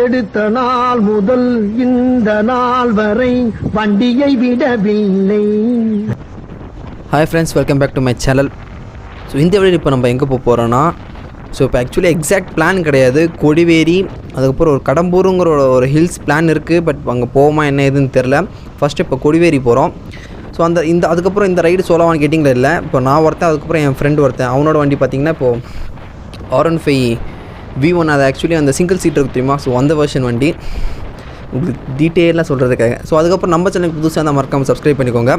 எடுத்த நாள் முதல் இந்த நாள் வரை வண்டியை விடவில்லை. Hi friends, welcome back to my channel. So இந்த வீடியோ இப்போ நம்ம எங்கே போக போகிறோன்னா, ஸோ இப்போ ஆக்சுவலி எக்ஸாக்ட் பிளான் கிடையாது. கொடிவேரி, அதுக்கப்புறம் ஒரு கடம்பூருங்கிற ஒரு ஹில்ஸ் பிளான் இருக்குது. பட் அங்கே போவோமா என்ன ஏதுன்னு தெரில. ஃபஸ்ட்டு இப்போ கொடிவேரி போகிறோம். ஸோ அதுக்கப்புறம் இந்த ரைடு சொல்லவான்னு கேட்டிங்களா இல்லை. இப்போ நான் ஒருத்தன், அதுக்கப்புறம் என் ஃப்ரெண்டு ஒருத்தன். அவனோட வண்டி பார்த்திங்கன்னா இப்போது R15 V1. அது ஆக்சுவலி அந்த சிங்கிள் சீட் இருக்குது தெரியுமா. ஸோ அந்த வெர்ஷன் வண்டி உங்களுக்கு டீட்டெயிலாக சொல்கிறதுக்காக. ஸோ அதுக்கப்புறம் நம்ம சேனலுக்கு புதுசாக இருந்தால் மறக்காமல் சப்ஸ்கிரைப் பண்ணிக்கோங்க.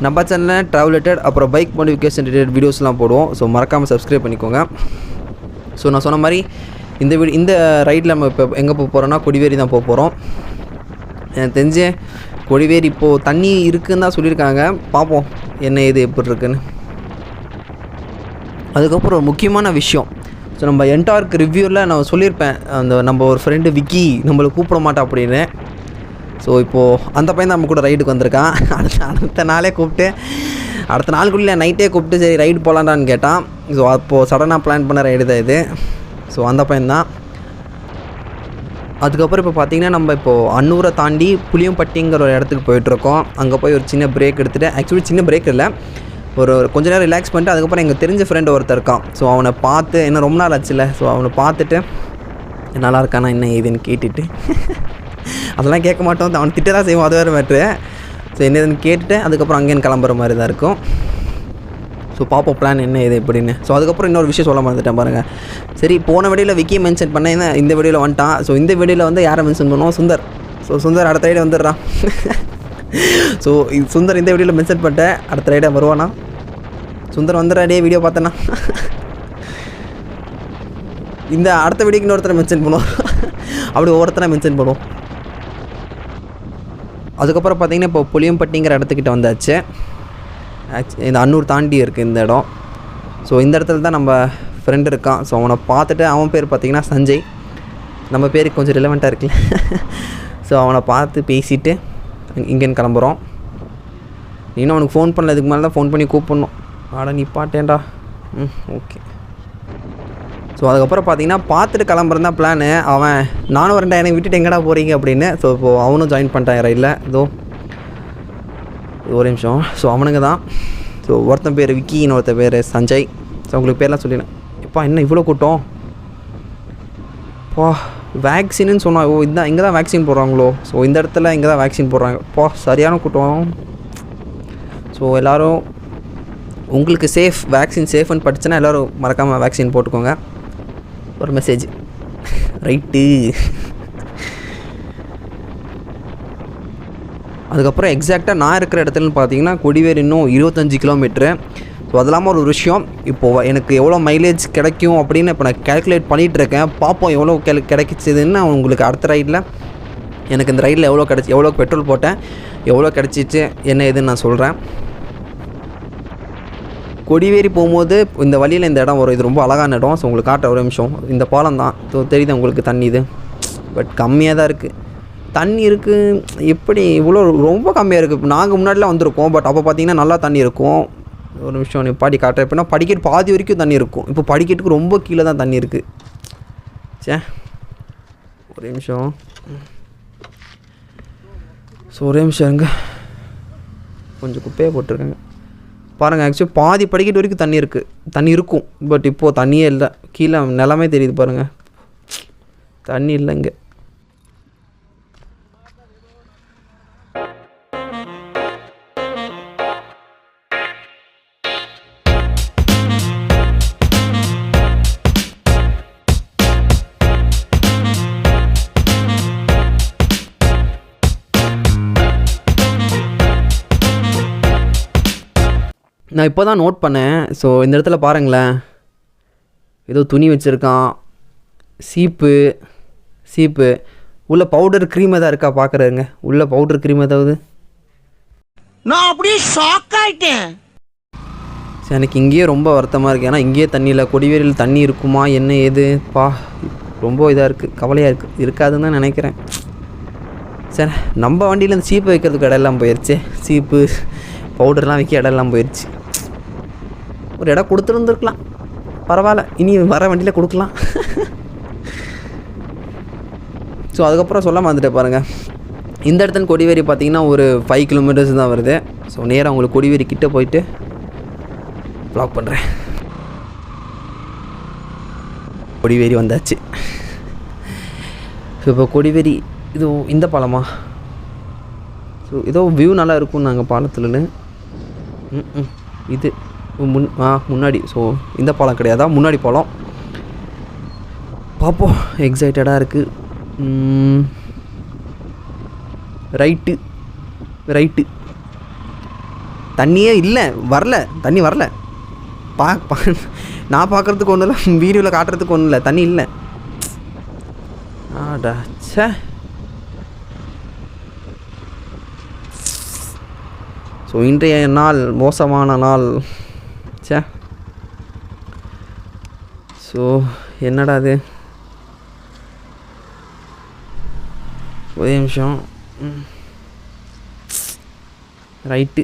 நம்ம சேனலில் ட்ராவல் ரிலேட்டட் அப்புறம் பைக் மாடிஃபிகேஷன் ரிலேட்டட் வீடியோஸ்லாம் போடுவோம். ஸோ மறக்காமல் சப்ஸ்கிரைப் பண்ணிக்கோங்க. ஸோ நான் சொன்ன மாதிரி இந்த ரைடில் நம்ம இப்போ எங்கே போக போகிறோன்னா கொடிவேரி தான் போக போகிறோம். எனக்கு தெரிஞ்சு கொடிவேரி இப்போது தண்ணி இருக்குதுன்னு தான் சொல்லியிருக்காங்க. பார்ப்போம் என்ன இது எப்படி இருக்குன்னு. அதுக்கப்புறம் ஒரு முக்கியமான விஷயம், ஸோ நம்ம என்டார்க் ரிவ்யூவில் நான் சொல்லியிருப்பேன், நம்ம ஒரு ஃப்ரெண்டு விக்கி நம்மளை கூப்பிட மாட்டோம் அப்படின்னு. ஸோ இப்போது அந்த பையன் தான் நம்ம கூட ரைடுக்கு வந்திருக்கான். அடுத்த நாளே கூப்பிட்டு, அடுத்த நாளுக்குள்ளே நைட்டே கூப்பிட்டு சரி ரைடு போகலான்டான்னு கேட்டான். ஸோ அப்போது சடனாக பிளான் பண்ண ரைடு தான் இது. ஸோ அந்த பையன் தான். அதுக்கப்புறம் இப்போ பார்த்திங்கன்னா நம்ம இப்போது அன்னூரை தாண்டி புளியம்பட்டிங்கிற ஒரு இடத்துக்கு போயிட்டுருக்கோம். அங்கே போய் ஒரு சின்ன பிரேக் எடுத்துகிட்டு, ஆக்சுவலி சின்ன பிரேக் இல்லை, ஒரு கொஞ்ச நேரம் ரிலாக்ஸ் பண்ணிட்டு அதுக்கப்புறம் எங்கள் தெரிஞ்ச ஃப்ரெண்டு ஒருத்தர் இருக்கான். ஸோ அவனை பார்த்து, என்ன ரொம்ப நாள் ஆச்சுல்ல, ஸோ அவனை பார்த்துட்டு நல்லா இருக்கானா என்ன ஏதுன்னு கேட்டுட்டு அதெல்லாம் கேட்க மாட்டோம், அவனை திட்ட தான் செய்வோம், அது வேறு மேட்ரு. ஸோ என்ன ஏதுன்னு கேட்டுட்டு அதுக்கப்புறம் அங்கேன்னு கிளம்புற மாதிரி தான் இருக்கும். ஸோ பார்ப்போம் பிளான் என்ன இது எப்படின்னு. ஸோ அதுக்கப்புறம் இன்னொரு விஷயம் சொல்ல மறந்துட்டேன் பாருங்கள். சரி, போன வீடியோவில் விக்கியை மென்ஷன் பண்ணேன், இந்த வீடியோவில் வந்துட்டான். ஸோ இந்த வீடியோவில் வந்து யாரை மென்ஷன் பண்ணுவோம், சுந்தர். ஸோ சுந்தர் அடுத்த ரைடு வந்துடுறான். ஸோ சுந்தர் இந்த வீடியோவில் மென்ஷன் பண்ணிட்டேன், அடுத்த ரைடாக வருவானா. சுந்தர் வந்துடுறாடே வீடியோ பார்த்தேன்னா. இந்த அடுத்த வீடியோக்கு இன்னொருத்தரை மென்ஷன் பண்ணுவோம். அப்படி ஒவ்வொருத்தரை மென்ஷன் பண்ணுவோம். அதுக்கப்புறம் பார்த்திங்கன்னா இப்போ புளியம்பட்டிங்கிற இடத்துக்கிட்ட வந்தாச்சு. இந்த அன்னூர் தாண்டி இருக்குது இந்த இடம். ஸோ இந்த இடத்துல தான் நம்ம ஃப்ரெண்டு இருக்கான். ஸோ அவனை பார்த்துட்டு, அவன் பேர் பார்த்திங்கன்னா சஞ்சய். நம்ம பேருக்கு கொஞ்சம் ரிலவெண்ட்டாக இருக்குல்ல. ஸோ அவனை பார்த்து பேசிவிட்டு இங்கேன்னு கிளம்புறோம். நீனும் அவனுக்கு ஃபோன் பண்ணல, இதுக்கு மேலே தான் ஃபோன் பண்ணி கூப்பிட்ணும். ஆடா நீ பாட்டேன்டா. ஓகே. ஸோ அதுக்கப்புறம் பார்த்திங்கன்னா பார்த்துட்டு கிளம்புறது தான் பிளானு. அவன் நானும் வரேன்டா, எனக்கு விட்டுட்டு எங்கடா போகிறீங்க அப்படின்னு. ஸோ இப்போது அவனும் ஜாயின் பண்ணிட்டான் ரைடில். இதோ ஒரு நிமிஷம். ஸோ அவனுங்க தான். ஸோ ஒருத்தன் பேர் விக்கி, இன்னொருத்தன் பேர் சஞ்சய். ஸோ உங்களுக்கு பேர்லாம் சொல்லினேன். இப்போ என்ன இவ்வளோ கூட்டம் பா. வேக்சின்னு சொன்னால், ஓ இதுதான் இங்கே தான் வேக்சின் போடுறாங்களோ. ஸோ இந்த இடத்துல இங்கே தான் வேக்சின் போடுறாங்க. பா சரியான கூட்டம். ஸோ எல்லோரும் உங்களுக்கு சேஃப், வேக்சின் சேஃப்னு படிச்சுன்னா எல்லோரும் மறக்காமல் வேக்சின் போட்டுக்கோங்க. ஒரு மெசேஜ் ரைட்டு. அதுக்கப்புறம் எக்ஸாக்டாக நான் இருக்கிற இடத்துலன்னு பார்த்தீங்கன்னா கொடிவேரி இன்னும் 25 கிலோமீட்ரு. ஸோ அது இல்லாமல் ஒரு விஷயம், இப்போது எனக்கு எவ்வளோ மைலேஜ் கிடைக்கும் அப்படின்னு இப்போ நான் கேல்குலேட் பண்ணிகிட்ருக்கேன். பார்ப்போம் எவ்வளோ கிடைச்சிதுன்னு உங்களுக்கு அடுத்த ரைடில். எனக்கு இந்த ரைடில் எவ்வளோ பெட்ரோல் போட்டேன், எவ்வளோ கிடச்சிச்சு என்ன ஏதுன்னு நான் சொல்கிறேன். கொடிவேரி போகும்போது இந்த வழியில் இந்த இடம் வரும். இது ரொம்ப அழகான இடம். ஸோ உங்களுக்கு காட்டுற ஒரு நிமிஷம். இந்த பாலம் தான். ஸோ தெரியுது உங்களுக்கு தண்ணி இது, பட் கம்மியாக தான் இருக்குது. தண்ணி இருக்குது எப்படி இவ்வளோ ரொம்ப கம்மியாக இருக்குது. இப்போ நாங்கள் முன்னாடிலாம் வந்திருக்கோம், பட் அப்போ பார்த்திங்கன்னா நல்லா தண்ணி இருக்கும். ஒரு நிமிஷம் நீ பாடி காட்டுறேன். எப்படின்னா படிக்கட்டு பாதி வரைக்கும் தண்ணி இருக்கும். இப்போ படிக்கட்டுக்கு ரொம்ப கீழே தான் தண்ணி இருக்குது. சே ஒரு நிமிஷம். ஸோ ஒரே நிமிஷம் இருங்க, கொஞ்சம் குப்பையை போட்டிருக்காங்க பாருங்கள். ஆக்சுவலி பாதி படிக்கட்டு வரைக்கும் தண்ணி இருக்கும். பட் இப்போது தண்ணியே இல்லை. கீழே நிலமே தெரியுது பாருங்கள், தண்ணி இல்லை இங்கே. நான் இப்போ தான் நோட் பண்ணேன். ஸோ இந்த இடத்துல பாருங்களேன், ஏதோ துணி வச்சுருக்கான். சீப்பு உள்ள பவுடர் க்ரீம் எதாவது இருக்கா பார்க்குறதுங்க. உள்ள பவுடர் க்ரீம் ஏதாவது. நான் அப்படியே ஷாக் ஆகிட்டேன். சரி, எனக்கு இங்கேயே ரொம்ப வருத்தமாக இருக்குது. ஏன்னா இங்கேயே தண்ணி இல்லை. கொடிவேரியில் தண்ணி இருக்குமா என்ன ஏது பா, ரொம்ப இதாக இருக்குது, கவலையாக இருக்காதுன்னு தான் நினைக்கிறேன். சரி, நம்ம வண்டியில் இந்த சீப்பு வைக்கிறதுக்கு இடம்லாம் போயிடுச்சு. சீப்பு பவுடர்லாம் வைக்க இடம்லாம் போயிடுச்சு. ஒரு இடம் கொடுத்துருந்துருக்கலாம், பரவாயில்ல, இனி வர வண்டியில் கொடுக்கலாம். ஸோ அதுக்கப்புறம் சொல்ல வந்துட்டேன் பாருங்கள், இந்த இடத்துல கொடிவேரி பார்த்திங்கன்னா ஒரு 5 கிலோமீட்டர்ஸ் தான் வருது. ஸோ நேராக உங்களுக்கு கொடிவேரி கிட்டே போயிட்டு ப்ளாக் பண்ணுறேன். கொடிவேரி வந்தாச்சு. ஸோ இப்போ கொடிவேரி இது இந்த பாலமா? ஸோ ஏதோ வியூ நல்லா இருக்கும் நாங்கள் பாலத்துலன்னு. இது முன்னாடி. ஸோ இந்த பாலம் கிடையாதா, முன்னாடி பாலம். பார்ப்போம், எக்ஸைட்டடாக இருக்குது. ரைட்டு தண்ணியே இல்லை, தண்ணி வரல. நான் பார்க்குறதுக்கு ஒன்றும் இல்லை, வீடியோவில் காட்டுறதுக்கு ஒன்றும் இல்லை, தண்ணி இல்லை. சே, ஸோ இன்றைய நாள் மோசமான நாள். சே, ஸோ என்னடா அது, ஒரே நிமிஷம். ரைட்டு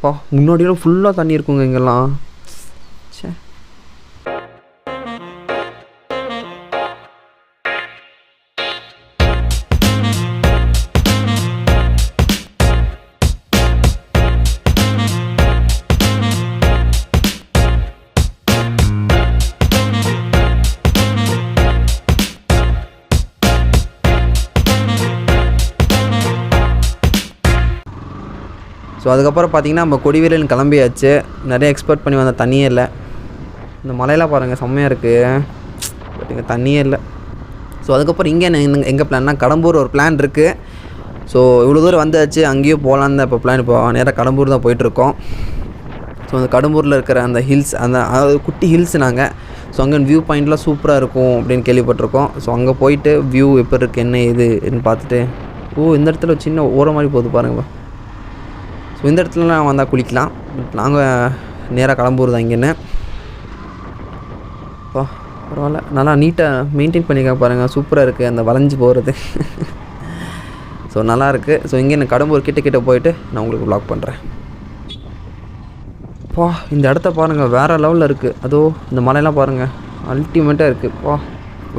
பா, முன்னாடியெல்லாம் ஃபுல்லாக தண்ணி இருக்குங்க இங்கெல்லாம். சே, ஸோ அதுக்கப்புறம் பார்த்திங்கன்னா நம்ம கொடிவேரியில் கிளம்பியாச்சு. நிறைய எக்ஸ்பெக்ட் பண்ணி வந்த தண்ணியே இல்லை. இந்த மலையெல்லாம் பாருங்கள், செம்மையாக இருக்குது. பட் இங்கே தண்ணியே இல்லை. ஸோ அதுக்கப்புறம் இங்கே எங்கே பிளான்னா, கடம்பூர் ஒரு பிளான் இருக்குது. ஸோ இவ்வளோ தூரம் வந்தாச்சு, அங்கேயும் போகலான்னு தான் இப்போ பிளான். இப்போ நேராக கடம்பூர் தான் போயிட்டுருக்கோம். ஸோ அந்த கடம்பூரில் இருக்கிற அந்த ஹில்ஸ், அதாவது குட்டி ஹில்ஸ் நாங்கள். ஸோ அங்கே வியூ பாயிண்ட்லாம் சூப்பராக இருக்கும் அப்படின்னு கேள்விப்பட்டிருக்கோம். ஸோ அங்கே போயிட்டு வியூ எப்படி இருக்குது, என்ன இதுன்னு பார்த்துட்டு, இந்த இடத்துல சின்ன ஓரம் மாதிரி போகுது பாருங்கப்பா. ஸோ இந்த இடத்துலலாம் வந்தால் குளிக்கலாம். நாங்கள் நேராக கடம்பூர் தான் இங்கேன்னு. பரவாயில்ல, நல்லா நீட்டாக மெயின்டைன் பண்ணிக்க பாருங்கள், சூப்பராக இருக்குது அந்த வளைஞ்சு போகிறது. ஸோ நல்லாயிருக்கு. ஸோ இங்கே கடம்பூர் கிட்ட போயிட்டு நான் உங்களுக்கு வ்ளாக் பண்ணுறேன். இந்த இடத்த பாருங்கள், வேறு லெவலில் இருக்குது. அதோ இந்த மலையெல்லாம் பாருங்கள், அல்டிமேட்டாக இருக்குது.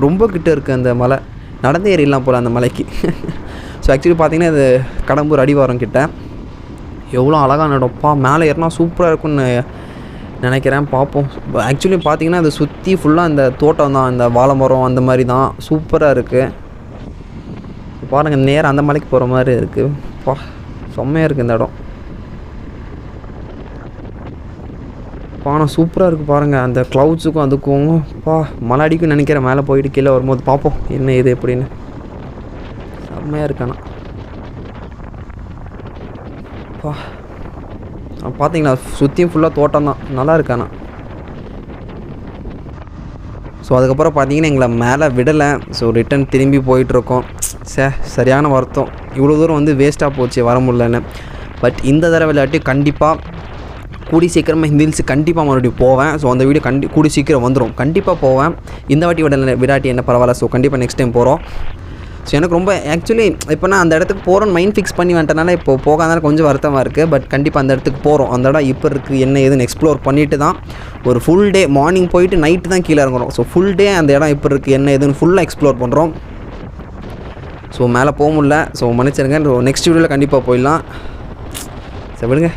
ரொம்ப கிட்டே இருக்குது அந்த மலை, நடந்து ஏறிடலாம் போல் அந்த மலைக்கு. ஸோ ஆக்சுவலி பார்த்திங்கன்னா இது கடம்பூர் அடிவாரம் கிட்ட. எவ்வளோ அழகான இடம்ப்பா, மேலே ஏறினா சூப்பராக இருக்கும்னு நினைக்கிறேன். பார்ப்போம். ஆக்சுவலி பார்த்திங்கன்னா அது சுற்றி ஃபுல்லாக இந்த தோட்டம் தான், இந்த வாழை மரம் அந்த மாதிரி தான், சூப்பராக இருக்குது. பாருங்கள், நேராக அந்த மலைக்கு போகிற மாதிரி இருக்குது. செம்மையாக இருக்குது இந்த இடம். ஆனால் சூப்பராக இருக்குது பாருங்கள், அந்த க்ளவுட்ஸுக்கும் அதுக்கும். மலை அடிக்கும் நினைக்கிறேன் மேலே போயிட்டு கீழே வரும்போது. பார்ப்போம் என்ன இது எப்படின்னு. செம்மையாக இருக்காண்ணா. பார்த்தீங்களா, சுற்றியும் ஃபுல்லாக தோட்டம் தான், நல்லா இருக்காண்ணா. ஸோ அதுக்கப்புறம் பார்த்தீங்கன்னா எங்களை மேலே விடலை. ஸோ ரிட்டன் திரும்பி போயிட்டுருக்கோம். சரியான வருத்தம், இவ்வளோ தூரம் வந்து வேஸ்ட்டாக போச்சு, வர முடியலன்னு. பட் இந்த தடவை விளையாட்டி கண்டிப்பாக கூடி சீக்கிரமாக இந்த ஹில்ஸு கண்டிப்பாக மறுபடியும் போவேன். ஸோ அந்த வீடியோ கூடி சீக்கிரம் வந்துடும், கண்டிப்பாக போவேன். இந்த வாட்டி விடாட்டி என்ன பரவாயில்ல. ஸோ கண்டிப்பாக நெக்ஸ்ட் டைம் போகிறோம். ஸோ எனக்கு ரொம்ப ஆக்சுவலி இப்போ நான் அந்த இடத்துக்கு போகிறோன்னு மைண்ட் ஃபிக்ஸ் பண்ணி வந்துட்டனால இப்போ போகாதனால கொஞ்சம் வருத்தமாக இருக்குது. பட் கண்டிப்பாக அந்த இடத்துக்கு போகிறோம். அந்த இடம் இப்போ இருக்குது என்ன ஏதுன்னு எக்ஸ்ப்ளோர் பண்ணிவிட்டு தான் ஒரு ஃபுல் டே, மார்னிங் போயிட்டு நைட்டு தான் கீழே இறங்குறோம். ஸோ ஃபுல் டே அந்த இடம் இப்போ இருக்குது என்ன ஏதுன்னு ஃபுல்லாக எக்ஸ்ப்ளோர் பண்ணுறோம். ஸோ மேலே போக முடியல, ஸோ மன்னிச்சிருங்க. நெக்ஸ்ட் வீடியோவில் கண்டிப்பாக போயிடலாம். சரி விடுங்க.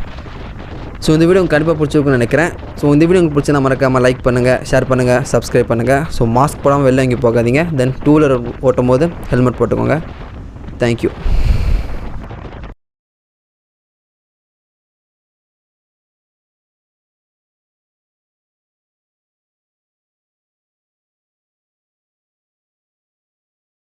ஸோ இந்த வீடியோ உங்களுக்கு கண்டிப்பாக பிடிச்சிருக்குன்னு நினைக்கிறேன். ஸோ இந்த வீடியோ உங்களுக்கு பிடிச்சா மறக்காமல் லைக் பண்ணுங்கள், ஷேர் பண்ணுங்கள், சப்ஸ்கிரைப் பண்ணுங்கள். ஸோ மாஸ்க் போடாமல் வெளில எங்கேயும் போகாதீங்க. தென் டூ வீலர் ஓட்டும் போது ஹெல்மெட் போட்டுக்கோங்க. தேங்க்யூ.